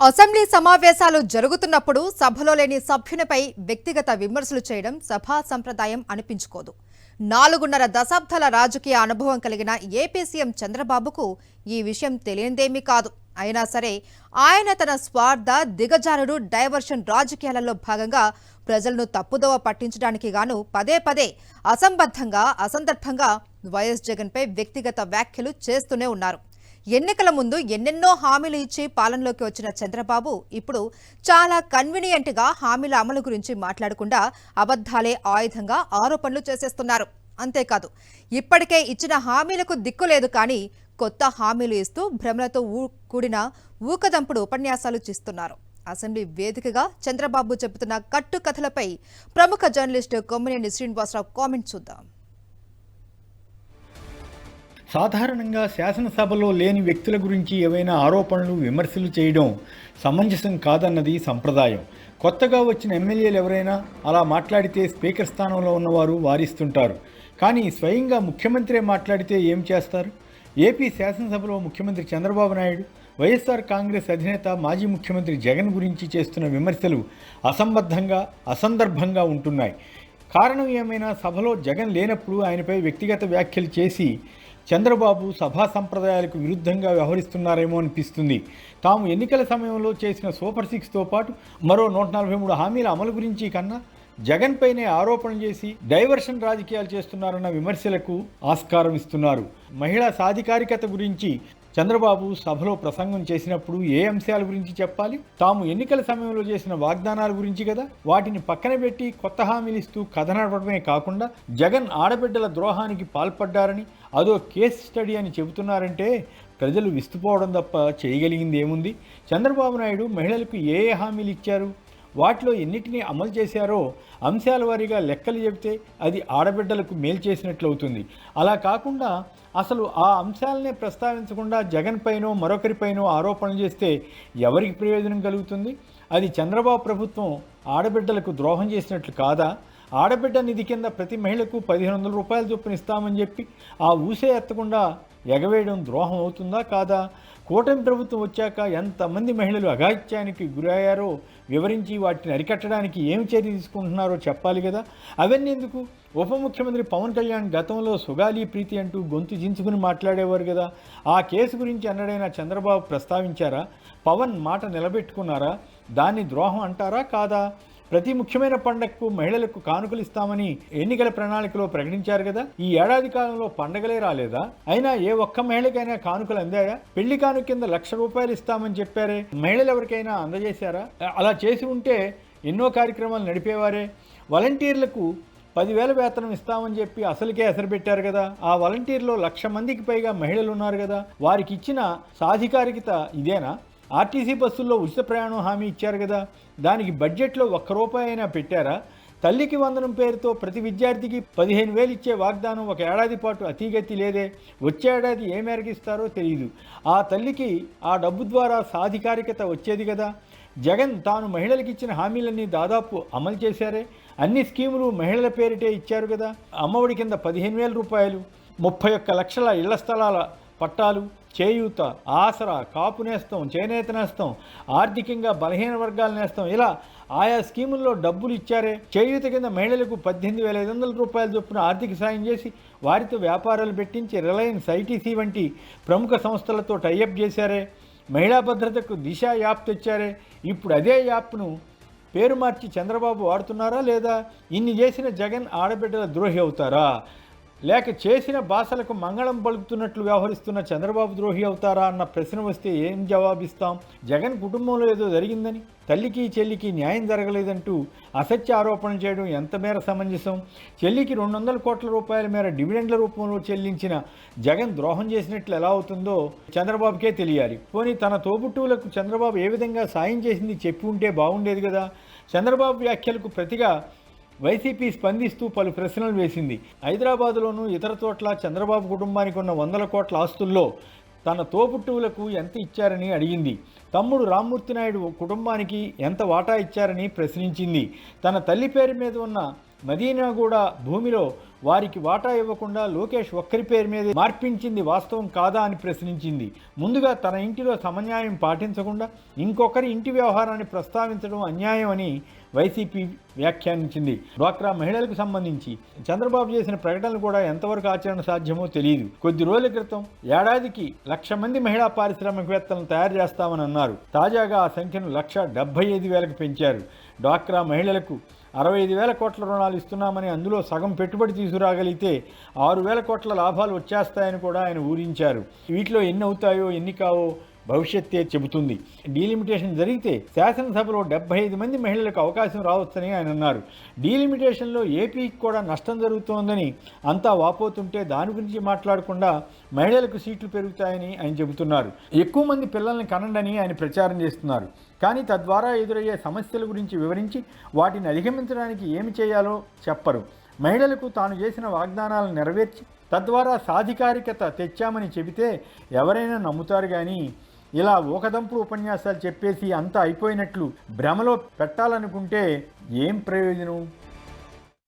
Assembly సమావేశాలు జరుగుతున్నప్పుడు సభలో లేని సభ్యునిపై వ్యక్తిగత విమర్శలు చేయడం సభా సంప్రదాయం అనిపించుకోదు. 4.5 దశాబ్దాల రాజకీయ అనుభవం కలిగిన ఏపీ సీఎం చంద్రబాబుకు ఈ విషయం తెలియనిదేమీ కాదు. అయినా సరే ఆయన తన స్వార్థ దిగజారుడు డైవర్షన్ రాజకీయాలలో భాగంగా ప్రజలను తప్పుదోవ పట్టించడానికి గాను పదే పదే అసంబద్ధంగా అసందర్భంగా వైఎస్ జగన్పై వ్యక్తిగత వ్యాఖ్యలు చేస్తూనే ఉన్నారు. ఎన్నికల ముందు ఎన్నెన్నో హామీలు ఇచ్చి పాలనలోకి వచ్చిన చంద్రబాబు ఇప్పుడు చాలా కన్వీనియంట్గా హామీల అమలు గురించి మాట్లాడకుండా అబద్ధాలే ఆయుధంగా ఆరోపణలు చేసేస్తున్నారు. అంతేకాదు, ఇప్పటికే ఇచ్చిన హామీలకు దిక్కులేదు కానీ కొత్త హామీలు ఇస్తూ భ్రమలతో కూడిన ఊకదంపుడు ఉపన్యాసాలు చేస్తున్నారు. అసెంబ్లీ వేదికగా చంద్రబాబు చెబుతున్న కట్టుకథలపై ప్రముఖ జర్నలిస్టు కొమ్మినేని శ్రీనివాసరావు కామెంట్ చూద్దాం. సాధారణంగా శాసనసభలో లేని వ్యక్తుల గురించి ఏవైనా ఆరోపణలు విమర్శలు చేయడం సమంజసం కాదన్నది సంప్రదాయం. కొత్తగా వచ్చిన ఎమ్మెల్యేలు ఎవరైనా అలా మాట్లాడితే స్పీకర్ స్థానంలో ఉన్నవారు వారిస్తుంటారు. కానీ స్వయంగా ముఖ్యమంత్రే మాట్లాడితే ఏం చేస్తారు? ఏపీ శాసనసభలో ముఖ్యమంత్రి చంద్రబాబు నాయుడు వైఎస్ఆర్ కాంగ్రెస్ అధినేత మాజీ ముఖ్యమంత్రి జగన్ గురించి చేస్తున్న విమర్శలు అసంబద్ధంగా అసందర్భంగా ఉంటున్నాయి. కారణం ఏమైనా సభలో జగన్ లేనప్పుడు ఆయనపై వ్యక్తిగత వ్యాఖ్యలు చేసి చంద్రబాబు సభా సంప్రదాయాలకు విరుద్ధంగా వ్యవహరిస్తున్నారేమో అనిపిస్తుంది. తాము ఎన్నికల సమయంలో చేసిన సూపర్ 6తో పాటు మరో 143 హామీల అమలు గురించి కన్నా జగన్ పైనే ఆరోపణలు చేసి డైవర్షన్ రాజకీయాలు చేస్తున్నారన్న విమర్శలకు ఆస్కారం ఇస్తున్నారు. మహిళా సాధికారికత గురించి చంద్రబాబు సభలో ప్రసంగం చేసినప్పుడు ఏ అంశాల గురించి చెప్పాలి? తాము ఎన్నికల సమయంలో చేసిన వాగ్దానాల గురించి కదా. వాటిని పక్కన పెట్టి కొత్త హామీలు ఇస్తూ కథ నడపడమే కాకుండా జగన్ ఆడబిడ్డల ద్రోహానికి పాల్పడ్డారని అదో కేస్ స్టడీ అని చెబుతున్నారంటే ప్రజలు విస్తుపోవడం తప్ప చేయగలిగింది ఏముంది? చంద్రబాబు నాయుడు మహిళలకు ఏ హామీలు ఇచ్చారు, వాటిలో ఎన్నిటినీ అమలు చేశారో అంశాల వారీగా లెక్కలు చెబితే అది ఆడబిడ్డలకు మేలు చేసినట్లు అవుతుంది. అలా కాకుండా అసలు ఆ అంశాలనే ప్రస్తావించకుండా జగన్ పైనో మరొకరిపైనో ఆరోపణలు చేస్తే ఎవరికి ప్రయోజనం కలుగుతుంది? అది చంద్రబాబు ప్రభుత్వం ఆడబిడ్డలకు ద్రోహం చేసినట్లు కాదా? ఆడబిడ్డ నిధి కింద ప్రతి మహిళకు 1500 రూపాయలు చొప్పున ఇస్తామని చెప్పి ఆ ఊసే ఎత్తకుండా ఎగవేయడం ద్రోహం అవుతుందా కాదా? కూటమి ప్రభుత్వం వచ్చాక ఎంతమంది మహిళలు అఘాయిత్యానికి గురయ్యారో వివరించి వాటిని అరికట్టడానికి ఏమి చర్య తీసుకుంటున్నారో చెప్పాలి కదా. అవన్నీ ఎందుకు? ఉప ముఖ్యమంత్రి పవన్ కళ్యాణ్ గతంలో సుగాలి ప్రీతి అంటూ గొంతు చించుకుని మాట్లాడేవారు కదా. ఆ కేసు గురించి అన్నడైనా చంద్రబాబు ప్రస్తావించారా? పవన్ మాట నిలబెట్టుకున్నారా? దాన్ని ద్రోహం అంటారా కాదా? ప్రతి ముఖ్యమైన పండగకు మహిళలకు కానుకలు ఇస్తామని ఎన్నికల ప్రణాళికలో ప్రకటించారు కదా. ఈ ఏడాది కాలంలో పండగలే రాలేదా? అయినా ఏ ఒక్క మహిళకైనా కానుకలు అందాయా? పెళ్లి కానుక కింద 1,00,000 రూపాయలు ఇస్తామని చెప్పారే, మహిళలు ఎవరికైనా అందజేశారా? అలా చేసి ఉంటే ఎన్నో కార్యక్రమాలు నడిపేవారే. వాలంటీర్లకు 10,000 వేతనం ఇస్తామని చెప్పి అసలుకే ఎసరు పెట్టారు కదా. ఆ వాలంటీర్లో 1,00,000 మందికి పైగా మహిళలు ఉన్నారు కదా. వారికి ఇచ్చిన సాధికారికత ఇదేనా? ఆర్టీసీ బస్సుల్లో ఉచిత ప్రయాణం హామీ ఇచ్చారు కదా. దానికి బడ్జెట్లో 1 రూపాయి అయినా పెట్టారా? తల్లికి వందనం పేరుతో ప్రతి విద్యార్థికి 15,000 ఇచ్చే వాగ్దానం 1 ఏడాది పాటు అతీగతి లేదే. వచ్చే ఏడాది ఏ మేరకు ఇస్తారో తెలియదు. ఆ తల్లికి ఆ డబ్బు ద్వారా సాధికారికత వచ్చేది కదా. జగన్ తాను మహిళలకు ఇచ్చిన హామీలన్నీ దాదాపు అమలు చేశారే. అన్ని స్కీములు మహిళల పేరిటే ఇచ్చారు కదా. అమ్మఒడి కింద 15,000 రూపాయలు, 31 లక్షల ఇళ్ల స్థలాల పట్టాలు, చేయూత, ఆసరా, కాపు నేస్తం, చేనేత నేస్తం, ఆర్థికంగా బలహీన వర్గాల నేస్తం, ఇలా ఆయా స్కీముల్లో డబ్బులు ఇచ్చారే. చేయూత కింద మహిళలకు 18,500 రూపాయల చొప్పున ఆర్థిక సాయం చేసి వారితో వ్యాపారాలు పెట్టించి రిలయన్స్, ఐటీసీ వంటి ప్రముఖ సంస్థలతో టైఅప్ చేశారే. మహిళా భద్రతకు దిశ యాప్ తెచ్చారే. ఇప్పుడు అదే యాప్ను పేరు మార్చి చంద్రబాబు వాడుతున్నారా లేదా? ఇన్ని చేసిన జగన్ ఆడబిడ్డల ద్రోహి అవుతారా? లేక చేసిన భాషలకు మంగళం పలుకుతున్నట్లు వ్యవహరిస్తున్న చంద్రబాబు ద్రోహి అవుతారా అన్న ప్రశ్న వస్తే ఏం జవాబిస్తాం? జగన్ కుటుంబంలో ఏదో జరిగిందని, తల్లికి చెల్లికి న్యాయం జరగలేదంటూ అసత్య ఆరోపణలు చేయడం ఎంత మేర సమంజసం? చెల్లికి 200 కోట్ల రూపాయల మేర డివిడెండ్ల రూపంలో చెల్లించిన జగన్ ద్రోహం చేసినట్లు ఎలా అవుతుందో చంద్రబాబుకే తెలియాలి. పోనీ తన తోబుట్టువులకు చంద్రబాబు ఏ విధంగా సాయం చేసింది చెప్పి ఉంటే బాగుండేది కదా. చంద్రబాబు వ్యాఖ్యలకు ప్రతిగా వైసీపీ స్పందిస్తూ పలు ప్రశ్నలు వేసింది. హైదరాబాదులోనూ ఇతర చోట్ల చంద్రబాబు కుటుంబానికి ఉన్న 100 కోట్ల ఆస్తుల్లో తన తోబుట్టువులకు ఎంత ఇచ్చారని అడిగింది. తమ్ముడు రామ్మూర్తి నాయుడు కుటుంబానికి ఎంత వాటా ఇచ్చారని ప్రశ్నించింది. తన తల్లి పేరు మీద ఉన్న మదీనాగూడ భూమిలో వారికి వాటా ఇవ్వకుండా లోకేష్ ఒక్కరి పేరు మీద మార్పించింది వాస్తవం కాదా అని ప్రశ్నించింది. ముందుగా తన ఇంటిలో సమన్యాయం పాటించకుండా ఇంకొకరి ఇంటి వ్యవహారాన్ని ప్రస్తావించడం అన్యాయం అని వైసీపీ వ్యాఖ్యానించింది. డ్వాక్రా మహిళలకు సంబంధించి చంద్రబాబు చేసిన ప్రకటనలు కూడా ఎంతవరకు ఆచరణ సాధ్యమో తెలియదు. కొద్ది రోజుల క్రితం ఏడాదికి 1,00,000 మంది మహిళా పారిశ్రామికవేత్తలను తయారు చేస్తామని అన్నారు. తాజాగా ఆ సంఖ్యను 1,75,000కు పెంచారు. డ్వాక్రా మహిళలకు 65,000 కోట్ల రుణాలు ఇస్తున్నామని అందులో సగం పెట్టుబడి తీసుకురాగలిగితే 6,000 కోట్ల లాభాలు వచ్చేస్తాయని కూడా ఆయన ఊరించారు. వీటిలో ఎన్ని అవుతాయో ఎన్ని కావో భవిష్యత్తే చెబుతుంది. డీలిమిటేషన్ జరిగితే శాసనసభలో 75 మంది మహిళలకు అవకాశం రావచ్చని ఆయన అన్నారు. డీలిమిటేషన్లో ఏపీకి కూడా నష్టం జరుగుతోందని అంతా వాపోతుంటే దాని గురించి మాట్లాడకుండా మహిళలకు సీట్లు పెరుగుతాయని ఆయన చెబుతున్నారు. ఎక్కువ మంది పిల్లల్ని కనండని ఆయన ప్రచారం చేస్తున్నారు. కానీ తద్వారా ఎదురయ్యే సమస్యల గురించి వివరించి వాటిని అధిగమించడానికి ఏమి చేయాలో చెప్పరు. మహిళలకు తాను చేసిన వాగ్దానాలను నెరవేర్చి తద్వారా సాధికారికత తెచ్చామని చెబితే ఎవరైనా నమ్ముతారు. కానీ ఇలా ఊకదంపుడు ఉపన్యాసాలు చెప్పేసి అంతా అయిపోయినట్లు భ్రమలో పెట్టాలనుకుంటే ఏం ప్రయోజనం?